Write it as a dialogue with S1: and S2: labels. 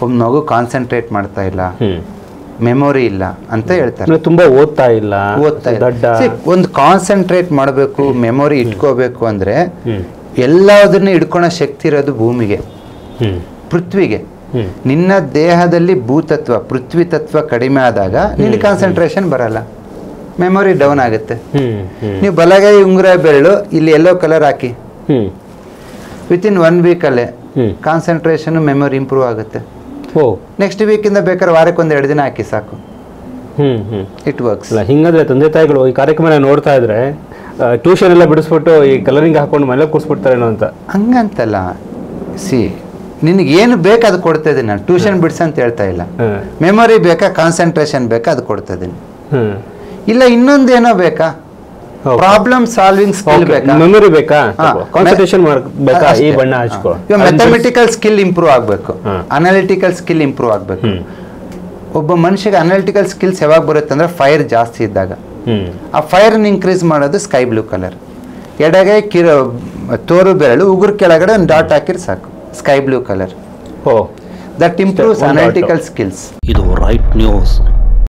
S1: ಒಬ್ಬ ಮಗು ಕಾನ್ಸಂಟ್ರೇಟ್ ಮಾಡ್ತಾ ಇಲ್ಲ, ಮೆಮೊರಿ ಇಲ್ಲ ಅಂತ ಹೇಳ್ತಾರೆ.
S2: ತುಂಬಾ ಓದ್ತಾ ಇಲ್ಲ.
S1: ಒಂದು ಕಾನ್ಸಂಟ್ರೇಟ್ ಮಾಡಬೇಕು, ಮೆಮೊರಿ ಇಟ್ಕೋಬೇಕು ಅಂದ್ರೆ ಎಲ್ಲದನ್ನ ಇಟ್ಕೊಳೋ ಶಕ್ತಿ ಇರೋದು ಭೂಮಿಗೆ, ಪೃಥ್ವಿಗೆ. ನಿನ್ನ ದೇಹದಲ್ಲಿ ಭೂತತ್ವ ಪೃಥ್ವಿ ತತ್ವ ಕಡಿಮೆ ಆದಾಗ ನಿನ್ನ ಕಾನ್ಸಂಟ್ರೇಷನ್ ಬರಲ್ಲ, ಮೆಮೊರಿ ಡೌನ್ ಆಗುತ್ತೆ. ನೀವು ಬಲಗೈ ಉಂಗುರ ಬೆರಳು ಇಲ್ಲಿ ಯೆಲ್ಲೋ ಕಲರ್ ಹಾಕಿ, ವಿತಿನ್ 1 ವೀಕಲ್ಲೇ ಕಾನ್ಸಂಟ್ರೇಷನ್ ಮೆಮೊರಿ ಇಂಪ್ರೂವ್ ಆಗುತ್ತೆ. ನೆಕ್ಸ್ಟ್ ವೀಕಿಂದ ಬೇಕಾದ್ರೆ ವಾರಕ್ಕೆ 1-2 ದಿನ ಹಾಕಿ ಸಾಕು, ಇಟ್ ವರ್ಕ್ಸ್.
S2: ಹಿಂಗಾದ್ರೆ ತಂದೆ ತಾಯಿಗಳು ಈ ಕಾರ್ಯಕ್ರಮ ನೋಡ್ತಾ ಇದ್ರೆ ಟ್ಯೂಷನ್ ಎಲ್ಲ ಬಿಡಿಸ್ಬಿಟ್ಟು ಈ ಕಲರಿಂಗ್ ಹಾಕೊಂಡು ಮನೇಲಿ ಕೂರಿಸ್ಬಿಡ್ತಾರೇನೋ ಅಂತ.
S1: ಹಂಗಂತಲ್ಲ, ನಿನಗೆ ಏನು ಬೇಕು ಅದು ಕೊಡ್ತಾ ಇದ್ದೀನಿ ನಾನು, ಟ್ಯೂಷನ್ ಬಿಡ್ಸ ಅಂತ ಹೇಳ್ತಾ ಇಲ್ಲ. ಮೆಮೊರಿ ಬೇಕಾ, ಕಾನ್ಸಂಟ್ರೇಷನ್ ಬೇಕಾ, ಅದು ಕೊಡ್ತಾ ಇದ್ದೀನಿ. ಇಲ್ಲ ಇನ್ನೊಂದೇನೋ ಬೇಕಾ, ಪ್ರಾಬ್ಲಮ್ ಸಾಲ್ವಿಂಗ್ ಸ್ಕಿಲ್ ಬೇಕಾ,
S2: ಮೆಮೊರಿ ಬೇಕಾ, ಕಾನ್ಸಂಟ್ರೇಷನ್ ಬೇಕಾ, ಈ ಬಣ್ಣ ಹಚ್ಕೋ.
S1: ಮ್ಯಾಥಮೆಟಿಕಲ್ ಸ್ಕಿಲ್ ಇಂಪ್ರೂವ್ ಆಗಬೇಕು, ಅನಾಲಿಟಿಕಲ್ ಸ್ಕಿಲ್ ಇಂಪ್ರೂವ್ ಆಗಬೇಕು. ಒಬ್ಬ ಮನುಷ್ಯಗೆ ಅನಾಲಿಟಿಕಲ್ ಸ್ಕಿಲ್ಸ್ ಯಾವಾಗ ಬರುತ್ತೆ ಅಂದ್ರೆ ಫೈರ್ ಜಾಸ್ತಿ ಇದ್ದಾಗ. ಆ ಫೈರ್ನ ಇನ್ಕ್ರೀಸ್ ಮಾಡೋದು ಸ್ಕೈ ಬ್ಲೂ ಕಲರ್. ಎಡಗೈ ತೋರು ಬೆರಳು ಉಗುರು ಕೆಳಗಡೆ ಒಂದು ಡಾಟ್ ಹಾಕಿರ್ ಸಾಕು, sky blue colour. That improves analytical skills.
S3: ಇದು ರೈಟ್ ನ್ಯೂಸ್.